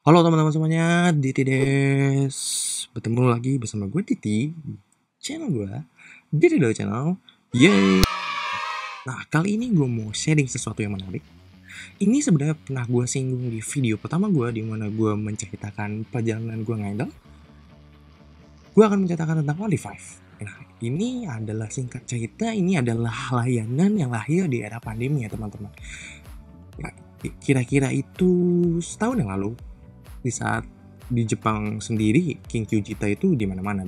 Halo teman-teman semuanya, Diti Des. Bertemu lagi bersama gue Diti di channel gue, Diti Do Channel. Yeay. Nah, kali ini gue mau sharing sesuatu yang menarik. Ini sebenarnya pernah gue singgung di video pertama gue, di mana gue menceritakan perjalanan gue ngidol. Gue akan menceritakan tentang Only5. Nah, ini adalah singkat cerita, ini adalah layanan yang lahir di era pandemi ya teman-teman. Nah, kira-kira itu setahun yang lalu, di saat di Jepang sendiri King Kyujita itu di mana-mana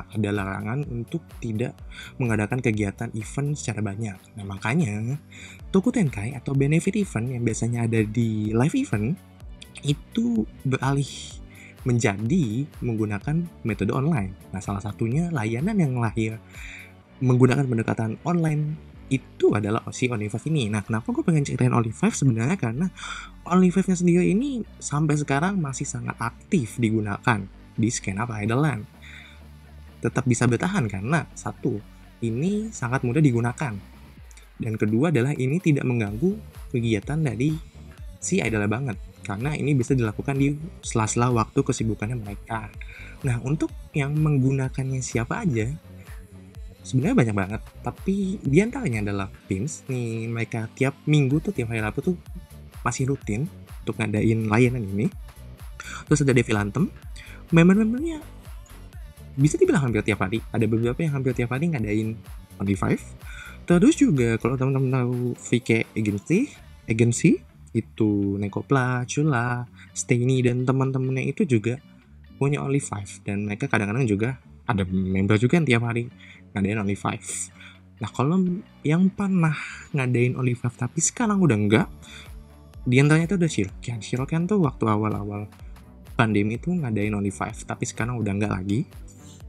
ada larangan untuk tidak mengadakan kegiatan event secara banyak. Nah, makanya Toku Tenkai atau benefit event yang biasanya ada di live event itu beralih menjadi menggunakan metode online. Nah, salah satunya layanan yang lahir menggunakan pendekatan online itu adalah si Only5 ini. Nah, kenapa gue pengen ceritain Only5 sebenarnya karena Only5-nya sendiri ini sampai sekarang masih sangat aktif digunakan di skena peridolan. Tetap bisa bertahan karena satu, ini sangat mudah digunakan. Dan kedua adalah ini tidak mengganggu kegiatan dari si idolnya banget. Karena ini bisa dilakukan di sela-sela waktu kesibukannya mereka. Nah, untuk yang menggunakannya siapa aja, sebenarnya banyak banget, tapi diantaranya adalah Pins nih. Mereka tiap minggu tuh, tiap hari Rabu tuh masih rutin untuk ngadain layanan ini. Terus ada Devilantem, member-membernya bisa dibilang hampir tiap hari. Ada beberapa yang hampir tiap hari ngadain Only5. Terus juga kalau teman-teman tahu VK Agency itu Nekopla, Chula, Steiny dan teman-temannya itu juga punya Only5, dan mereka kadang-kadang juga ada member juga yang tiap hari ngadain Only5. Nah, kalau yang pernah ngadain Only5 tapi sekarang udah enggak, di antaranya itu ada Shirokian tuh waktu awal-awal pandemi itu ngadain Only5, tapi sekarang udah enggak lagi.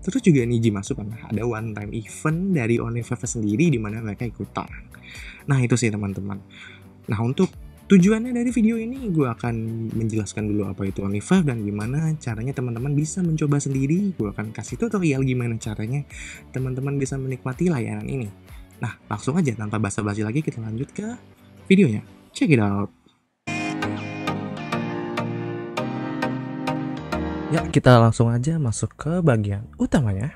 Terus juga Nijimatsu pernah ada one time event dari Only5 sendiri di mana mereka ikutan. Nah, itu sih teman-teman. Nah, untuk tujuannya dari video ini, gue akan menjelaskan dulu apa itu Only5 dan gimana caranya teman-teman bisa mencoba sendiri. Gue akan kasih tutorial gimana caranya teman-teman bisa menikmati layanan ini. Nah, langsung aja tanpa basa-basi lagi kita lanjut ke videonya. Check it out. Ya, kita langsung aja masuk ke bagian utamanya.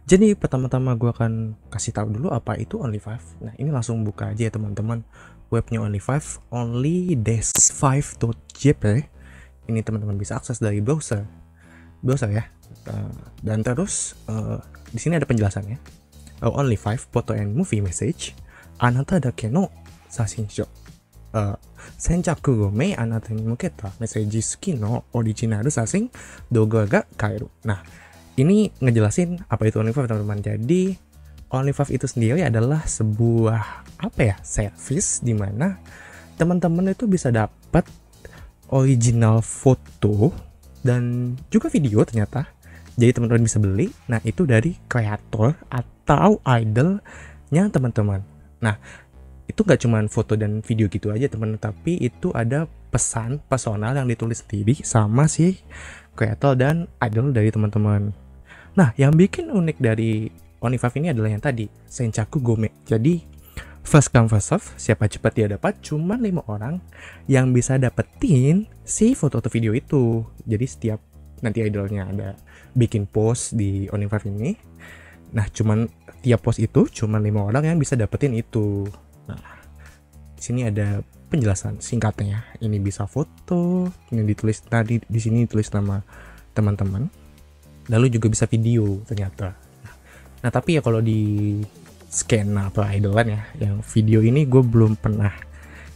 Jadi pertama-tama gue akan kasih tahu dulu apa itu Only5. Nah, ini langsung buka aja ya teman-teman webnya Only5, onlydes5.jp. Ini teman-teman bisa akses dari browser ya. Dan terus di sini ada penjelasannya. Only5 photo and movie message. Anata dake no sashinsho. Senjaku go me anata ni muketa meseji suki no original sashin doga ga kaeru. Nah, ini ngejelasin apa itu Only5 teman-teman. Jadi Only5 itu sendiri adalah sebuah service di mana teman-teman itu bisa dapat original foto dan juga video ternyata. Jadi teman-teman bisa beli. Nah, itu dari kreator atau idolnya teman-teman. Nah, itu nggak cuma foto dan video gitu aja teman, tapi itu ada pesan personal yang ditulis sendiri sama si kreator dan idol dari teman-teman. Nah, yang bikin unik dari Only5 ini adalah yang tadi, Senjaku Gome. Jadi first come first serve, siapa cepat dia dapat. Cuma 5 orang yang bisa dapetin si foto atau video itu. Jadi setiap nanti idolnya ada bikin post di Only5 ini. Nah, cuman tiap post itu cuma 5 orang yang bisa dapetin itu. Nah, di sini ada penjelasan singkatnya. Ini bisa foto, ini ditulis tadi di sini ditulis nama teman-teman. Lalu juga bisa video ternyata. Nah, tapi ya kalau di skena peridolan ya, yang video ini gue belum pernah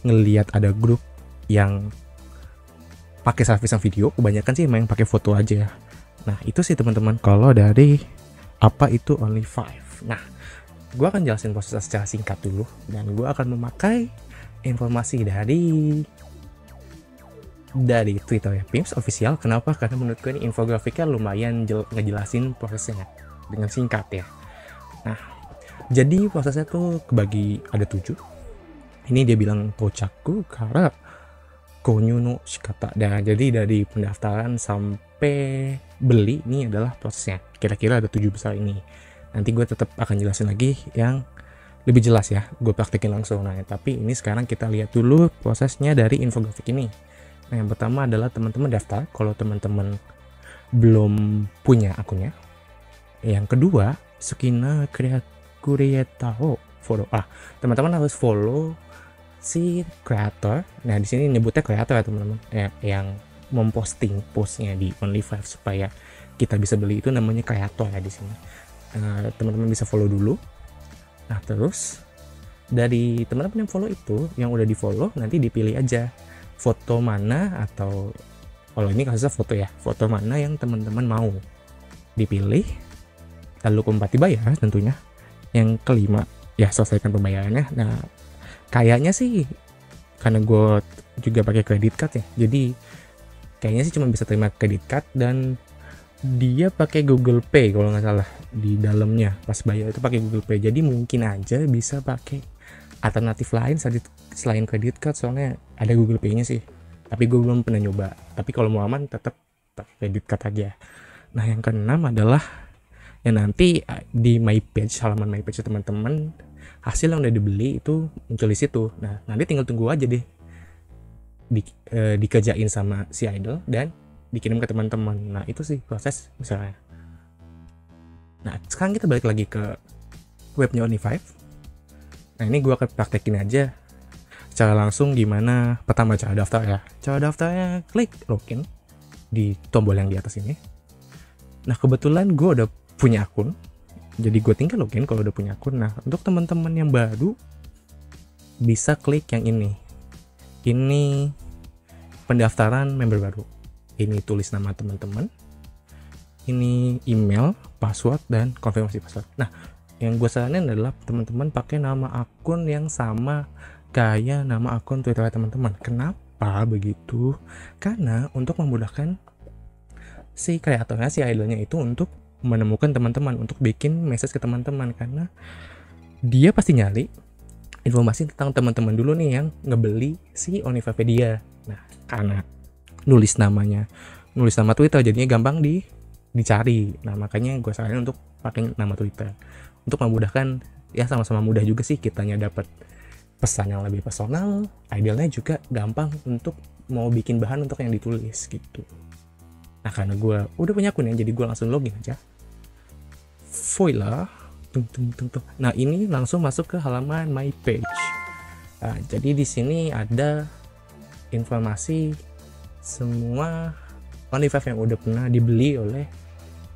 ngelihat ada grup yang pakai service video. Kebanyakan sih main pakai foto aja. Nah, itu sih teman-teman kalau dari apa itu Only5. Nah, gue akan jelasin prosesnya secara singkat dulu, dan gue akan memakai informasi dari Twitter ya, Pimps Official. Kenapa? Karena menurut gue ini infografiknya lumayan ngejelasin prosesnya dengan singkat ya. Nah, jadi prosesnya tuh kebagi ada 7. Ini dia bilang tochaku kara konyu no shikata. Nah, jadi dari pendaftaran sampai beli ini adalah prosesnya. Kira-kira ada 7 besar ini. Nanti gue tetap akan jelasin lagi yang lebih jelas ya, gue praktekin langsung. Nah, tapi ini sekarang kita lihat dulu prosesnya dari infografik ini. Nah, yang pertama adalah teman-teman daftar kalau teman-teman belum punya akunnya. Yang kedua, Sukina Kurietao follow. Teman-teman harus follow si creator. Nah, di sini nyebutnya creator ya teman-teman. Yang memposting postnya di OnlyFive supaya kita bisa beli itu namanya creator ya di sini. Teman-teman bisa follow dulu. Nah, terus dari teman-teman yang follow itu, yang udah di follow, nanti dipilih aja foto mana, atau kalau ini kasusnya foto ya, foto mana yang teman-teman mau dipilih, lalu keempat dibayar tentunya. Yang kelima ya selesaikan pembayarannya. Nah, kayaknya sih karena gue juga pakai credit card ya, jadi kayaknya sih cuma bisa terima credit card, dan dia pakai Google Pay kalau nggak salah di dalamnya pas bayar itu pakai Google Pay. Jadi mungkin aja bisa pakai alternatif lain selain credit card, soalnya ada Google Pay-nya sih. Tapi gue belum pernah nyoba. Tapi kalau mau aman tetap pakai credit card aja. Nah, yang keenam adalah ya nanti di my page, halaman my page teman-teman, hasil yang udah dibeli itu muncul di situ. Nah, nanti tinggal tunggu aja deh dikerjain sama si idol dan dikirim ke teman-teman. Nah, itu sih proses misalnya. Nah, sekarang kita balik lagi ke webnya OnlyFive. Nah, ini gue akan praktekin aja secara langsung gimana. Pertama, cara daftar ya. Cara daftarnya klik login di tombol yang di atas ini. Nah, kebetulan gue udah punya akun, jadi gue tinggal login kalau udah punya akun. Nah, untuk teman-teman yang baru bisa klik yang ini. Ini pendaftaran member baru. Ini tulis nama teman-teman, ini email, password, dan konfirmasi password. Nah, yang gue saranin adalah teman-teman pakai nama akun yang sama kayak nama akun Twitter teman-teman. Kenapa begitu? Karena untuk memudahkan si kreatornya, si idolnya itu untuk menemukan teman-teman, untuk bikin message ke teman-teman, karena dia pasti nyari informasi tentang teman-teman dulu nih yang ngebeli si OnlyFive dia. Nah, karena nulis nama Twitter jadinya gampang dicari. Nah, makanya gue saranin untuk pakai nama Twitter untuk memudahkan, ya sama-sama mudah juga sih kitanya dapat pesan yang lebih personal, idealnya juga gampang untuk mau bikin bahan untuk yang ditulis gitu. Nah, karena gue udah punya akun ya, jadi gue langsung login aja. Voila. Nah, ini langsung masuk ke halaman my page. Nah, jadi di sini ada informasi semua OnlyFive yang udah pernah dibeli oleh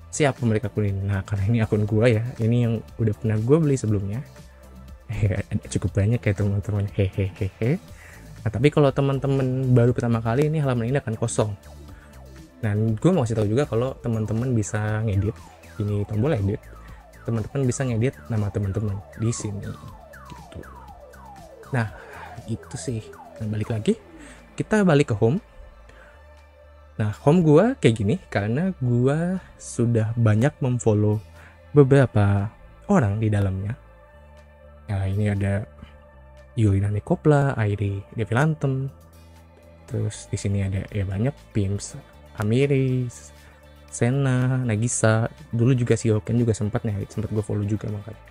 siapa mereka akun ini. Nah, karena ini akun gue ya, ini yang udah pernah gue beli sebelumnya. Cukup banyak ya teman-teman. Hehehe. Nah, tapi kalau teman-teman baru pertama kali, ini halaman ini akan kosong. Nah, gue mau kasih tahu juga kalau teman-teman bisa ngedit. Ini tombol edit. Teman-teman bisa ngedit nama teman-teman di sini. Gitu. Nah, itu sih. Nah, balik lagi. Kita balik ke home. Nah, home gue kayak gini karena gue sudah banyak memfollow beberapa orang di dalamnya. Nah, ini ada Yulina Nikopla, Airi Devilantem. Terus di sini ada ya banyak Pims, Amiris, Sena, Nagisa. Dulu juga si Yoken juga sempat gue follow juga makanya.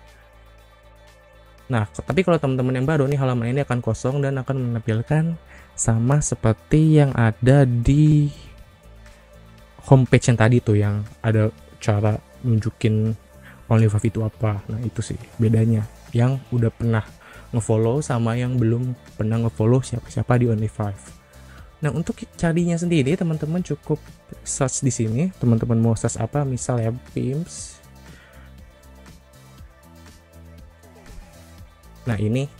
Nah, tapi kalau teman-teman yang baru nih, halaman ini akan kosong dan akan menampilkan sama seperti yang ada di homepage yang tadi tuh, yang ada cara nunjukin OnlyFive itu apa. Nah, itu sih bedanya yang udah pernah ngefollow sama yang belum pernah ngefollow siapa-siapa di OnlyFive. Nah, untuk carinya sendiri teman-teman cukup search di sini. Teman-teman mau search apa, misal ya Pims. Nah, ini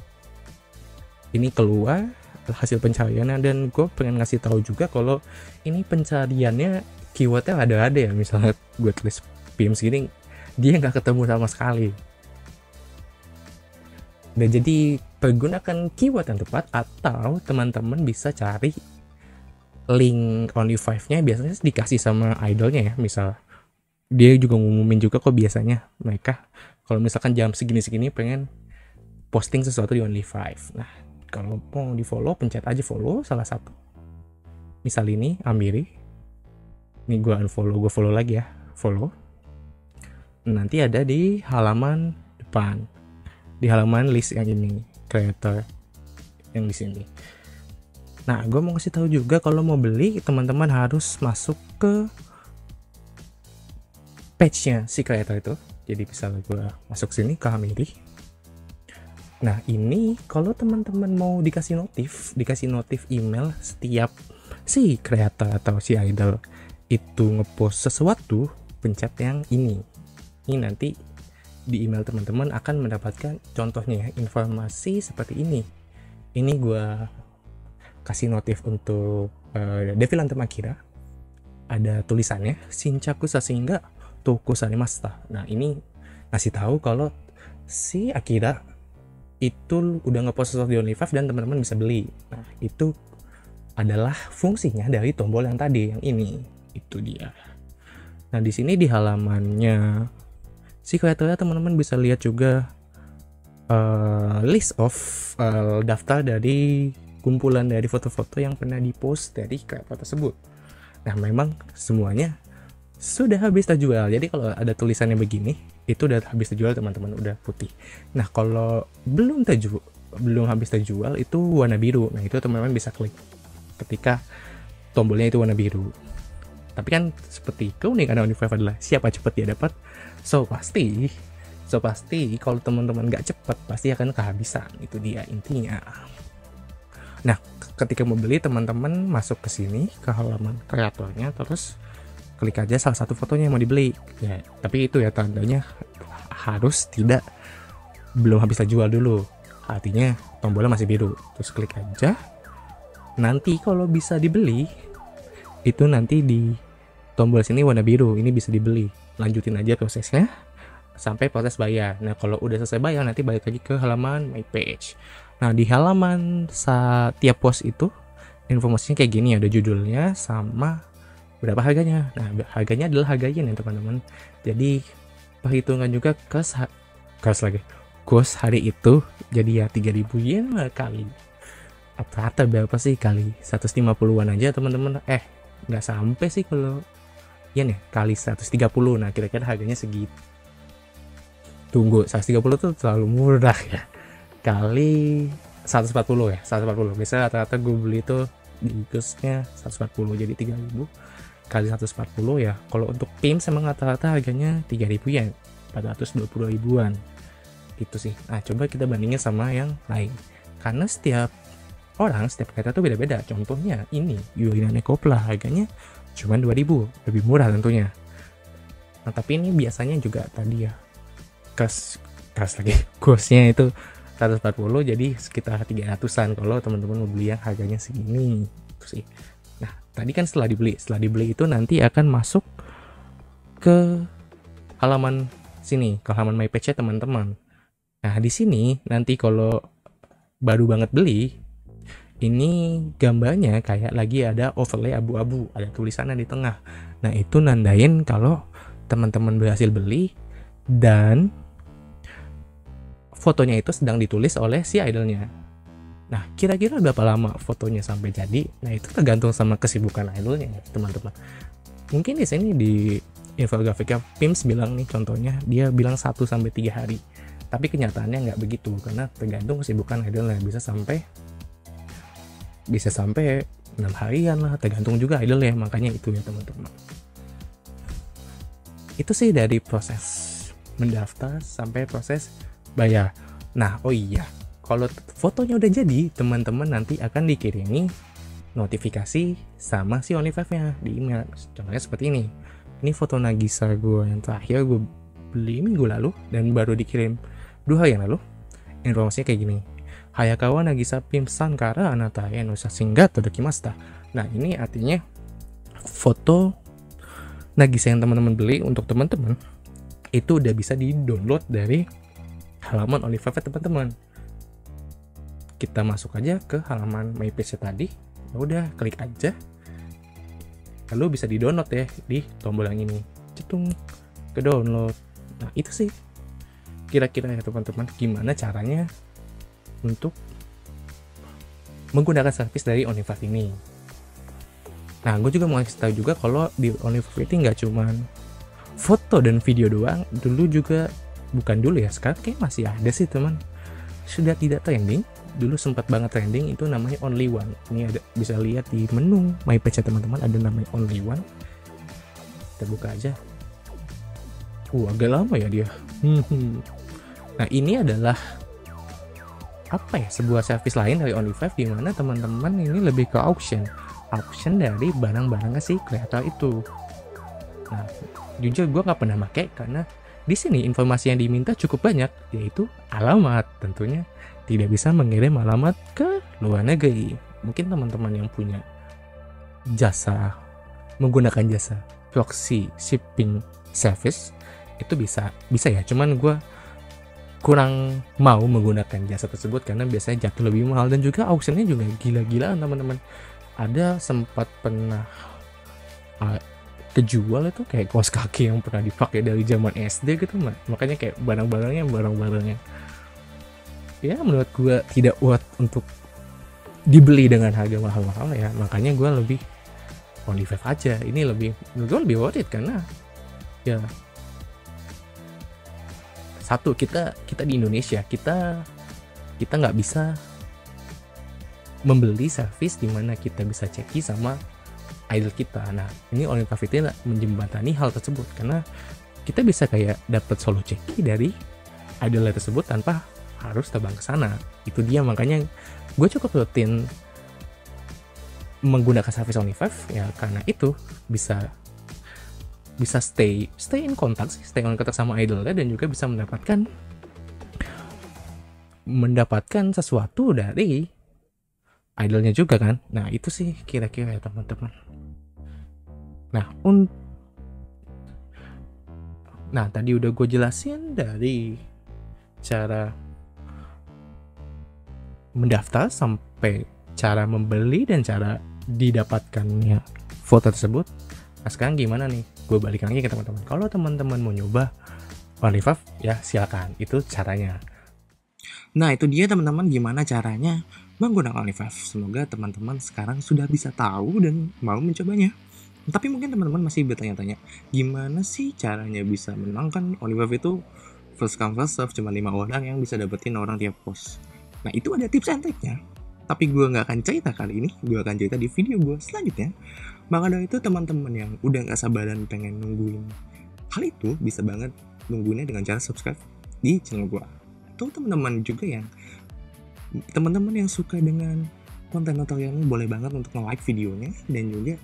keluar hasil pencariannya, dan gue pengen ngasih tahu juga kalau ini pencariannya keywordnya ada ya. Misalnya gue tulis Pims gini, dia nggak ketemu sama sekali. Dan jadi pergunakan keyword yang tepat, atau teman-teman bisa cari link OnlyFive-nya, biasanya dikasih sama idolnya ya. Misal dia juga ngumumin juga kok biasanya mereka kalau misalkan jam segini-segini pengen posting sesuatu di OnlyFive. Nah, kalau mau di follow, pencet aja follow salah satu. Misal ini Amiri, ini gue unfollow, gue follow lagi ya, follow. Nanti ada di halaman depan, di halaman list yang ini, creator yang di sini. Nah, gue mau kasih tahu juga kalau mau beli teman-teman harus masuk ke page-nya si kreator itu. Jadi misalnya gue masuk sini ke Hamidi. Nah, ini kalau teman-teman mau dikasih notif email setiap si kreator atau si idol itu ngepost sesuatu, pencet yang ini. Ini nanti di email teman-teman akan mendapatkan contohnya ya, informasi seperti ini. Ini gue kasih notif untuk Devilan Temakira. Ada tulisannya Shinchaku Sashinga Tokusarimashita. Nah, ini ngasih tahu kalau si Akira itu udah ngepost sesuatu di OnlyFans dan teman-teman bisa beli. Nah, itu adalah fungsinya dari tombol yang tadi, yang ini. Itu dia. Nah, di sini di halamannya si kreatornya teman-teman bisa lihat juga list of daftar dari kumpulan dari foto-foto yang pernah dipost dari kreator tersebut. Nah, memang semuanya sudah habis terjual. Jadi kalau ada tulisannya begini, itu udah habis terjual teman-teman, udah putih. Nah, kalau belum habis terjual itu warna biru. Nah, itu teman-teman bisa klik ketika tombolnya itu warna biru. Tapi kan seperti keunikan OnlyFans adalah siapa cepat dia dapat. So pasti kalau teman-teman nggak cepat pasti akan kehabisan. Itu dia intinya. Nah, ketika mau beli teman-teman masuk ke sini ke halaman kreatornya, terus klik aja salah satu fotonya yang mau dibeli. Ya, tapi itu ya tandanya harus belum habis terjual dulu. Artinya tombolnya masih biru. Terus klik aja. Nanti kalau bisa dibeli, itu nanti di tombol sini warna biru. Ini bisa dibeli. Lanjutin aja prosesnya sampai proses bayar. Nah, kalau udah selesai bayar nanti balik lagi ke halaman my page. Nah, di halaman setiap post itu informasinya kayak gini, ada judulnya sama berapa harganya. Nah, harganya adalah harga yen ya teman-teman. Jadi perhitungan juga cost hari itu jadi ya 3.000 yen lah kali. Rata-rata berapa sih kali 150-an aja teman-teman. Nggak sampai sih kalau yen ya, kali 130. Nah, kira-kira harganya segitu. Tunggu, 130 tuh terlalu murah ya. Kali 140 ya, 140. Biasanya rata-rata gue beli tuh di kusnya 140, jadi 3.000 kali 140 ya. Kalau untuk PIM memang rata-rata harganya 3.000 yen, 420 ribuan itu sih. Nah, coba kita bandingin sama yang lain, karena setiap kereta tuh beda-beda. Contohnya ini Yurinane Kopla, harganya cuma 2.000, lebih murah tentunya. Nah, tapi ini biasanya juga tadi ya kosnya itu 140, jadi sekitar 300-an kalau teman-teman mau beli yang harganya segini itu sih. Nah, tadi kan setelah dibeli itu nanti akan masuk ke halaman sini, ke halaman my page-nya teman-teman. Nah, di sini nanti kalau baru banget beli, ini gambarnya kayak lagi ada overlay abu-abu, ada tulisannya di tengah. Nah, itu nandain kalau teman-teman berhasil beli dan fotonya itu sedang ditulis oleh si idolnya. Nah, kira-kira berapa lama fotonya sampai jadi? Nah, itu tergantung sama kesibukan idolnya, teman-teman. Mungkin di sini di infografiknya PIMS bilang nih, contohnya dia bilang 1-3 hari. Tapi kenyataannya nggak begitu, karena tergantung kesibukan idolnya. Bisa sampai 6 harian lah, tergantung juga idolnya. Makanya itu ya teman-teman. Itu sih dari proses mendaftar sampai proses bayar. Nah, oh iya, kalau fotonya udah jadi, teman-teman nanti akan dikirimi notifikasi sama si OnlyFans-nya di email. Contohnya seperti ini. Ini foto Nagisa gue yang terakhir gue beli minggu lalu dan baru dikirim 2 hari yang lalu. Informasinya kayak gini. Hayakawa Nagisa PIMS Sankara Anata no Shashinga Todokimashita. Nah, ini artinya foto Nagisa yang teman-teman beli untuk teman-teman itu udah bisa di-download dari halaman OnlyFans teman-teman. Kita masuk aja ke halaman my page tadi. Udah, klik aja. Lalu bisa di-download ya di tombol yang ini. Cetung ke download. Nah, itu sih kira-kira ya teman-teman gimana caranya untuk menggunakan service dari OnlyFans ini. Nah, gue juga mau kasih tahu juga kalau di OnlyFans ini nggak cuman foto dan video doang. Dulu juga, bukan dulu ya, sekarang kayak masih ada sih teman, sudah tidak trending dulu sempat banget trending, itu namanya Only One. Ini ada, bisa lihat di menu My Page teman-teman, ada namanya Only One. Kita buka aja. Agak lama ya dia. Nah, ini adalah apa ya, sebuah service lain dari Only5, di mana teman-teman ini lebih ke auction dari barang-barangnya si kreator itu. Nah, jujur gue nggak pernah pakai karena di sini informasi yang diminta cukup banyak, yaitu alamat. Tentunya tidak bisa mengirim alamat ke luar negeri. Mungkin teman-teman yang punya jasa, menggunakan jasa proxy shipping service itu bisa ya. Cuman gue kurang mau menggunakan jasa tersebut karena biasanya jatuh lebih mahal, dan juga auctionnya juga gila-gilaan teman-teman. Ada sempat pernah kejual itu kayak kaos kaki yang pernah dipakai dari zaman SD gitu, makanya kayak barang-barangnya ya menurut gue tidak worth untuk dibeli dengan harga mahal-mahal ya. Makanya gue lebih Only5 aja. Ini menurut gue lebih worth it karena ya, satu, kita di Indonesia, kita nggak bisa membeli service di mana kita bisa ceki sama idol kita. Nah, ini Only5 itu menjembatani hal tersebut karena kita bisa kayak dapat solo ceki dari idol tersebut tanpa harus terbang ke sana. Itu dia, makanya gue cukup rutin menggunakan service Only5 ya, karena itu bisa stay in kontak sama idolnya, dan juga bisa mendapatkan sesuatu dari idolnya juga kan. Nah, itu sih kira-kira ya teman-teman. Nah, tadi udah gue jelasin dari cara mendaftar sampai cara membeli dan cara didapatkannya foto tersebut. Nah, sekarang gimana nih? Gue balik lagi ke teman-teman. Kalau teman-teman mau nyoba Only5 ya silakan, itu caranya. Nah, itu dia teman-teman, gimana caranya menggunakan Only5. Semoga teman-teman sekarang sudah bisa tahu dan mau mencobanya. Tapi mungkin teman-teman masih bertanya-tanya, gimana sih caranya bisa menang? Kan Only5 itu first come first serve, cuma 5 orang yang bisa dapetin orang tiap post. Nah, itu ada tips and triknya. Tapi gue gak akan cerita kali ini, gue akan cerita di video gue selanjutnya. Maka dari itu teman-teman yang udah gak sabaran pengen nungguin hal itu, bisa banget nungguinnya dengan cara subscribe di channel gue. Atau teman-teman juga yang suka dengan konten tutorial ini, boleh banget untuk nge-like videonya. Dan juga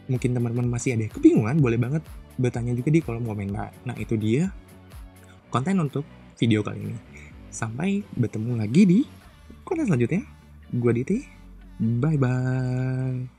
mungkin teman-teman masih ada kebingungan, boleh banget bertanya juga di kolom komentar. Nah, itu dia konten untuk video kali ini. Sampai bertemu lagi di konten selanjutnya. Gue Diti, bye-bye.